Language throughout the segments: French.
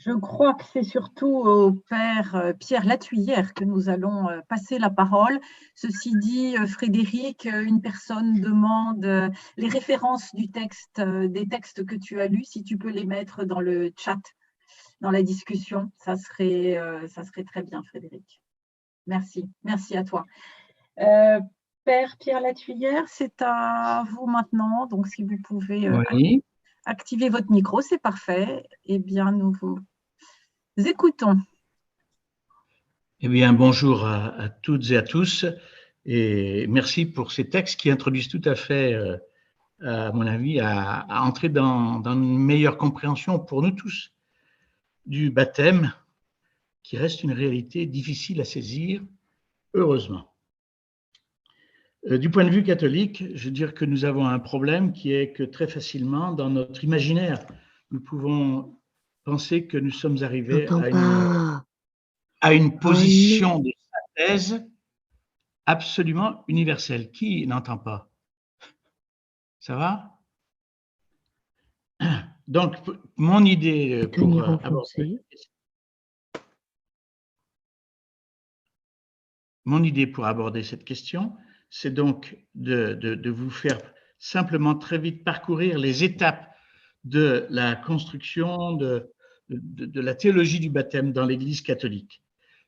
Je crois que c'est surtout au père Pierre Latuyère que nous allons passer la parole. Ceci dit, Frédéric, une personne demande les références du texte, des textes que tu as lus, si tu peux les mettre dans le chat, dans la discussion, ça serait très bien, Frédéric. Merci, merci à toi. Père Pierre Latuyère, c'est à vous maintenant, donc si vous pouvez Oui. activer votre micro, c'est parfait. Eh bien, nous vous écoutons. Eh bien, bonjour à toutes et à tous, et merci pour ces textes qui introduisent tout à fait, à mon avis, à entrer dans une meilleure compréhension pour nous tous du baptême, qui reste une réalité difficile à saisir, heureusement. Du point de vue catholique, je veux dire que nous avons un problème qui est que très facilement, dans notre imaginaire, nous pouvons penser que nous sommes arrivés à une position de synthèse absolument universelle. Qui n'entend pas? Ça va? Donc, mon idée pour aborder cette question, c'est donc de vous faire simplement très vite parcourir les étapes de la construction de la théologie du baptême dans l'Église catholique.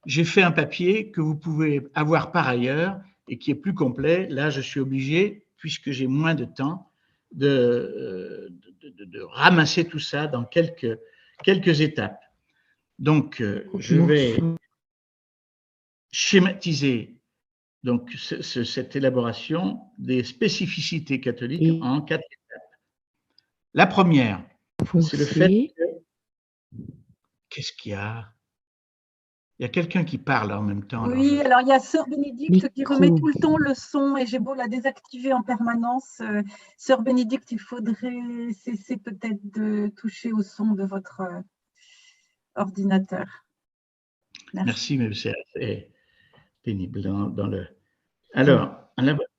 J'ai fait un papier que vous pouvez avoir par ailleurs et qui est plus complet. Là, je suis obligé, puisque j'ai moins de temps, de ramasser tout ça dans quelques étapes. Donc, je vais schématiser donc, cette élaboration des spécificités catholiques en 4 étapes. La première, c'est le fait que… Qu'est-ce qu'il y a? Il y a quelqu'un qui parle en même temps. Oui, alors il y a Sœur Bénédicte qui remet tout le temps le son et j'ai beau la désactiver en permanence. Sœur Bénédicte, il faudrait cesser peut-être de toucher au son de votre ordinateur. Merci, mais c'est assez pénible dans le… Alors,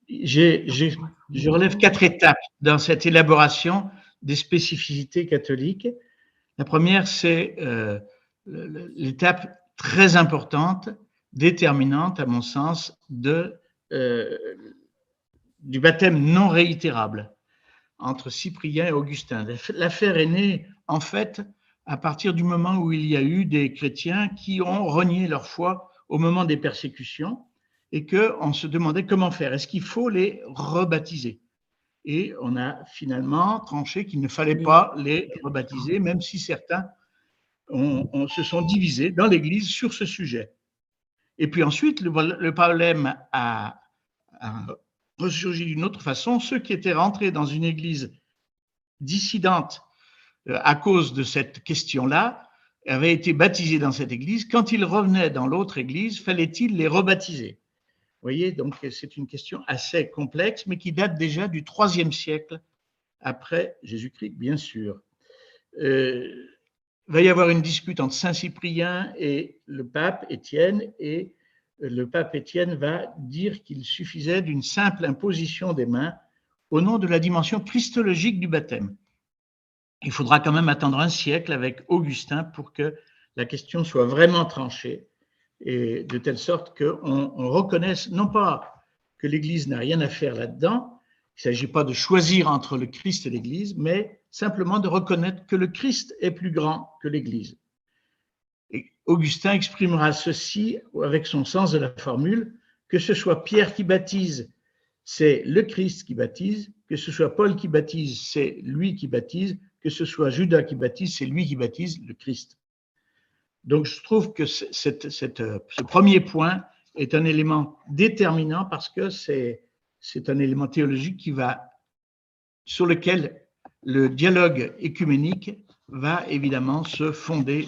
je relève 4 étapes dans cette élaboration des spécificités catholiques. La première, c'est l'étape très importante, déterminante, à mon sens, du baptême non réitérable entre Cyprien et Augustin. L'affaire est née, en fait, à partir du moment où il y a eu des chrétiens qui ont renié leur foi au moment des persécutions et qu'on se demandait comment faire. Est-ce qu'il faut les rebaptiser? Et on a finalement tranché qu'il ne fallait pas les rebaptiser, même si certains se sont divisés dans l'Église sur ce sujet. Et puis ensuite, le problème a ressurgi d'une autre façon. Ceux qui étaient rentrés dans une Église dissidente à cause de cette question-là avaient été baptisés dans cette Église. Quand ils revenaient dans l'autre Église, fallait-il les rebaptiser? Vous voyez, donc c'est une question assez complexe, mais qui date déjà du IIIe siècle après Jésus-Christ, bien sûr. Il va y avoir une dispute entre Saint Cyprien et le pape Étienne, et le pape Étienne va dire qu'il suffisait d'une simple imposition des mains au nom de la dimension christologique du baptême. Il faudra quand même attendre un siècle avec Augustin pour que la question soit vraiment tranchée, et de telle sorte qu'on reconnaisse non pas que l'Église n'a rien à faire là-dedans, il ne s'agit pas de choisir entre le Christ et l'Église, mais simplement de reconnaître que le Christ est plus grand que l'Église. Et Augustin exprimera ceci avec son sens de la formule: que ce soit Pierre qui baptise, c'est le Christ qui baptise, que ce soit Paul qui baptise, c'est lui qui baptise, que ce soit Judas qui baptise, c'est lui qui baptise, le Christ. Donc, je trouve que ce premier point est un élément déterminant parce que c'est un élément théologique sur lequel le dialogue écuménique va évidemment se fonder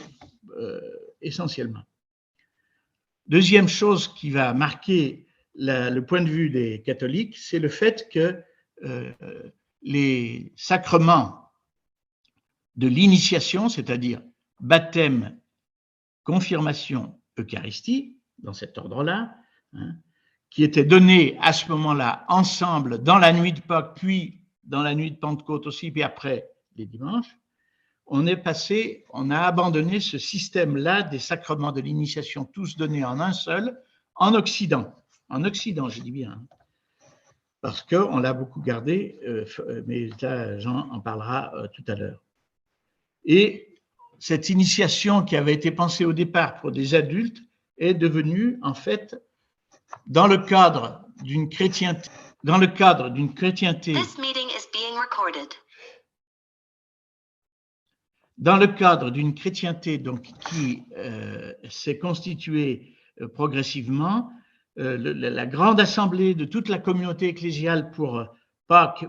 essentiellement. Deuxième chose qui va marquer le point de vue des catholiques, c'est le fait que les sacrements de l'initiation, c'est-à-dire baptême, confirmation, Eucharistie, dans cet ordre-là, qui étaient donnés à ce moment-là ensemble dans la nuit de Pâques, puis dans la nuit de Pentecôte aussi, puis après les dimanches, on a abandonné ce système-là des sacrements de l'initiation, tous donnés en un seul, en Occident. En Occident, je dis bien. Parce qu'on l'a beaucoup gardé, mais là, Jean en parlera tout à l'heure. Et cette initiation qui avait été pensée au départ pour des adultes est devenue, en fait, dans le cadre d'une chrétienté, donc, qui s'est constituée progressivement, la grande assemblée de toute la communauté ecclésiale pour Pâques,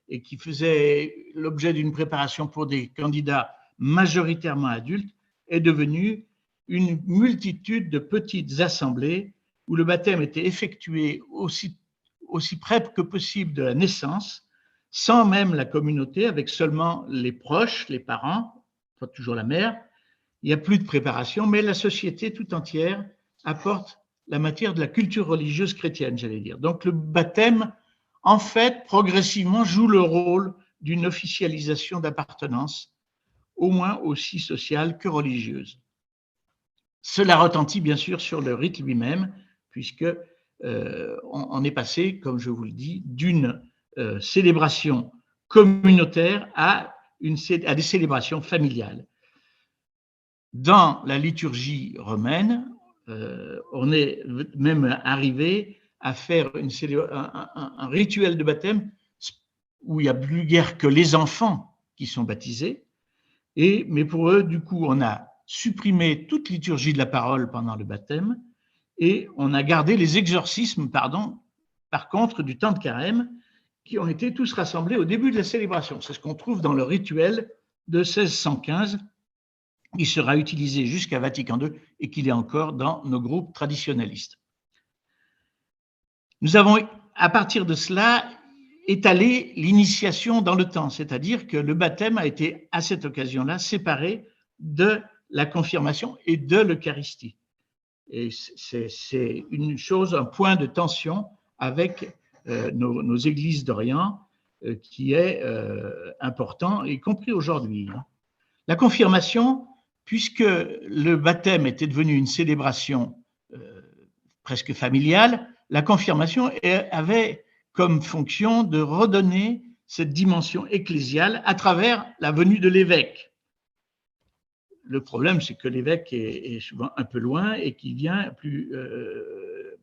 et qui faisait l'objet d'une préparation pour des candidats majoritairement adultes, est devenue une multitude de petites assemblées où le baptême était effectué aussi près que possible de la naissance, sans même la communauté, avec seulement les proches, les parents, pas toujours la mère. Il n'y a plus de préparation, mais la société tout entière apporte la matière de la culture religieuse chrétienne, j'allais dire. Donc le baptême, en fait, progressivement joue le rôle d'une officialisation d'appartenance, au moins aussi sociale que religieuse. Cela retentit bien sûr sur le rite lui-même, puisque on est passé, comme je vous le dis, d'une célébration communautaire à des célébrations familiales. Dans la liturgie romaine, on est même arrivé à faire un rituel de baptême où il n'y a plus guère que les enfants qui sont baptisés. Mais pour eux, du coup, on a supprimé toute liturgie de la parole pendant le baptême et on a gardé les exorcismes, par contre, du temps de carême, qui ont été tous rassemblés au début de la célébration. C'est ce qu'on trouve dans le rituel de 1615, qui sera utilisé jusqu'à Vatican II et qu'il est encore dans nos groupes traditionnalistes. Nous avons, à partir de cela, étalé l'initiation dans le temps, c'est-à-dire que le baptême a été, à cette occasion-là, séparé de la confirmation et de l'Eucharistie. Et c'est une chose, un point de tension avec nos églises d'Orient qui est important, y compris aujourd'hui. La confirmation, puisque le baptême était devenu une célébration presque familiale, la confirmation avait comme fonction de redonner cette dimension ecclésiale à travers la venue de l'évêque. Le problème, c'est que l'évêque est souvent un peu loin et qu'il vient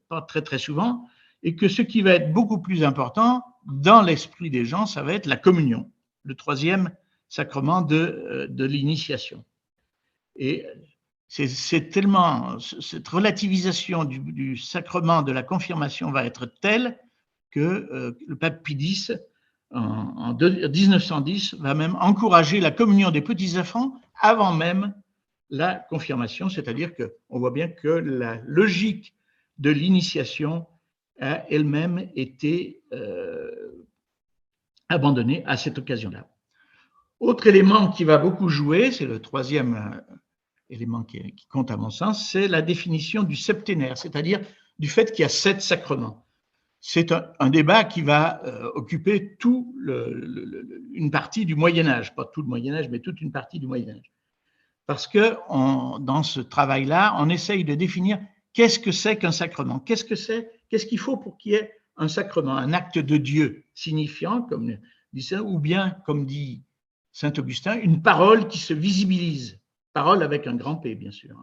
pas très très souvent, et que ce qui va être beaucoup plus important dans l'esprit des gens, ça va être la communion, le troisième sacrement de l'initiation. Et c'est tellement, cette relativisation du sacrement de la confirmation va être telle que le pape Pie X, en 1910, va même encourager la communion des petits-enfants avant même la confirmation, c'est-à-dire qu'on voit bien que la logique de l'initiation a elle-même été abandonnée à cette occasion-là. Autre élément qui va beaucoup jouer, c'est le troisième élément qui compte à mon sens, c'est la définition du septénaire, c'est-à-dire du fait qu'il y a 7 sacrements. C'est un débat qui va occuper une partie du Moyen-Âge, pas tout le Moyen-Âge, mais toute une partie du Moyen-Âge. Parce que dans ce travail-là, on essaye de définir qu'est-ce que c'est qu'un sacrement, qu'est-ce qu'il faut pour qu'il y ait un sacrement, un acte de Dieu signifiant, comme dit ça, ou bien, comme dit saint Augustin, une parole qui se visibilise, parole avec un grand P, bien sûr.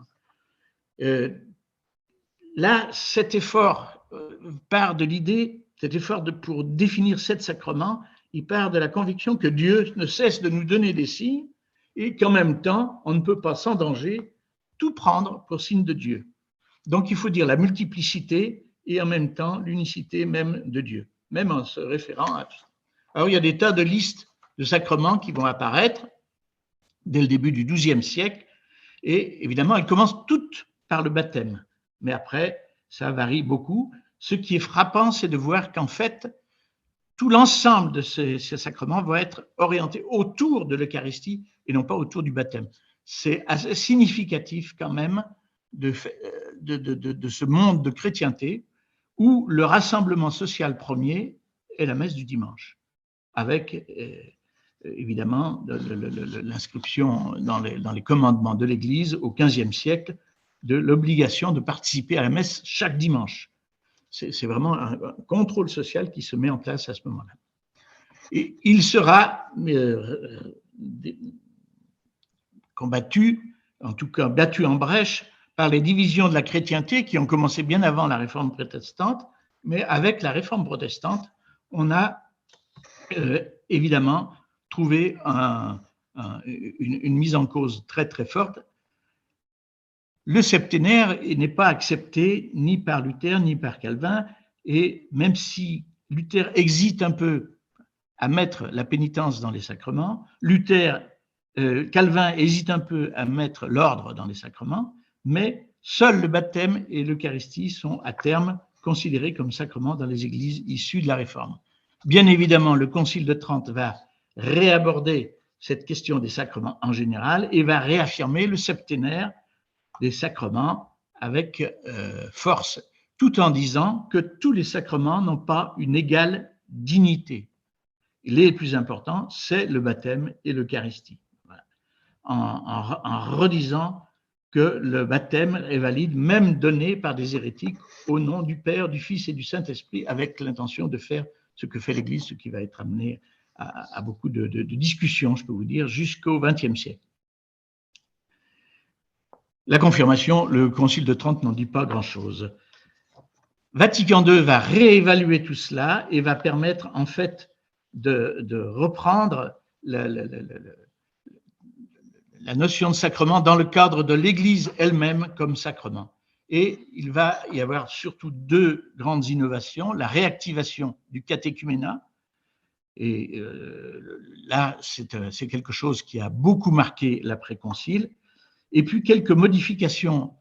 Là, cet effort part de l'idée, pour définir 7 sacrements, il part de la conviction que Dieu ne cesse de nous donner des signes et qu'en même temps, on ne peut pas sans danger tout prendre pour signe de Dieu. Donc, il faut dire la multiplicité et en même temps l'unicité même de Dieu, même en se référant à tout ça. Alors, il y a des tas de listes de sacrements qui vont apparaître dès le début du XIIe siècle et évidemment, elles commencent toutes par le baptême. Mais après, ça varie beaucoup. Ce qui est frappant, c'est de voir qu'en fait, tout l'ensemble de ces sacrements va être orienté autour de l'Eucharistie et non pas autour du baptême. C'est assez significatif quand même de ce monde de chrétienté où le rassemblement social premier est la messe du dimanche, avec évidemment l'inscription dans les commandements de l'Église au XVe siècle de l'obligation de participer à la messe chaque dimanche. C'est vraiment un contrôle social qui se met en place à ce moment-là. Et il sera combattu, en tout cas battu en brèche, par les divisions de la chrétienté qui ont commencé bien avant la réforme protestante, mais avec la réforme protestante, on a évidemment trouvé une mise en cause très très forte. Le septénaire n'est pas accepté ni par Luther ni par Calvin, et même si Luther hésite un peu à mettre la pénitence dans les sacrements, Calvin hésite un peu à mettre l'ordre dans les sacrements, mais seul le baptême et l'Eucharistie sont à terme considérés comme sacrements dans les églises issues de la Réforme. Bien évidemment, le Concile de Trente va réaborder cette question des sacrements en général et va réaffirmer le septénaire des sacrements avec force, tout en disant que tous les sacrements n'ont pas une égale dignité. Les plus importants, c'est le baptême et l'Eucharistie. Voilà. En redisant que le baptême est valide, même donné par des hérétiques au nom du Père, du Fils et du Saint-Esprit, avec l'intention de faire ce que fait l'Église, ce qui va être amené à beaucoup de discussions, je peux vous dire, jusqu'au XXe siècle. La confirmation, le Concile de Trente n'en dit pas grand-chose. Vatican II va réévaluer tout cela et va permettre en fait de reprendre la notion de sacrement dans le cadre de l'Église elle-même comme sacrement. Et il va y avoir surtout deux grandes innovations, la réactivation du catéchuménat, et là c'est quelque chose qui a beaucoup marqué l'après-concile, et puis quelques modifications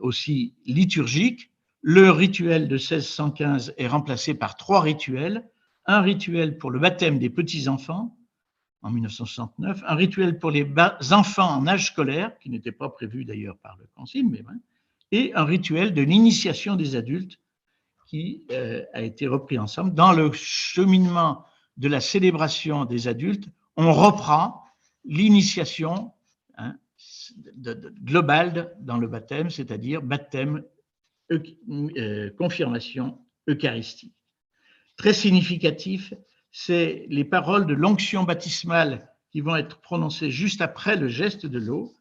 aussi liturgiques. Le rituel de 1615 est remplacé par 3 rituels, un rituel pour le baptême des petits-enfants en 1969, un rituel pour les enfants en âge scolaire, qui n'était pas prévu d'ailleurs par le Concile, mais et un rituel de l'initiation des adultes qui a été repris ensemble. Dans le cheminement de la célébration des adultes, on reprend l'initiation globale dans le baptême, c'est-à-dire baptême, confirmation, Eucharistie. Très significatif, c'est les paroles de l'onction baptismale qui vont être prononcées juste après le geste de l'eau.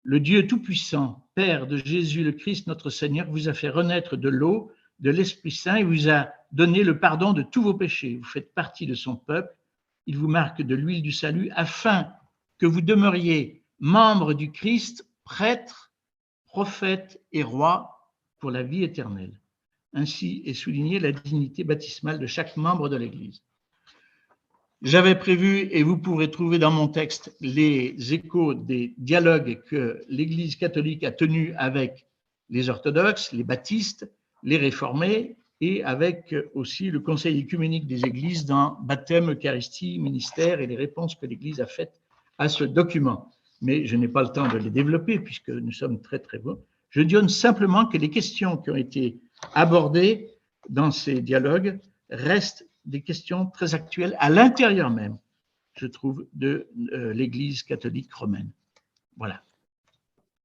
Le Dieu Tout-Puissant, Père de Jésus le Christ, notre Seigneur, vous a fait renaître de l'eau, de l'Esprit Saint et vous a donné le pardon de tous vos péchés. Vous faites partie de son peuple. Il vous marque de l'huile du salut afin que vous demeuriez membres du Christ, prêtre, prophète et roi pour la vie éternelle. Ainsi est soulignée la dignité baptismale de chaque membre de l'Église. J'avais prévu, et vous pourrez trouver dans mon texte, les échos des dialogues que l'Église catholique a tenus avec les orthodoxes, les baptistes, les réformés, et avec aussi le Conseil écuménique des Églises dans baptême, Eucharistie, ministère, et les réponses que l'Église a faites à ce document. Mais je n'ai pas le temps de les développer puisque nous sommes très très bons. Je donne simplement que les questions qui ont été abordées dans ces dialogues restent des questions très actuelles à l'intérieur même, je trouve, de l'Église catholique romaine. Voilà.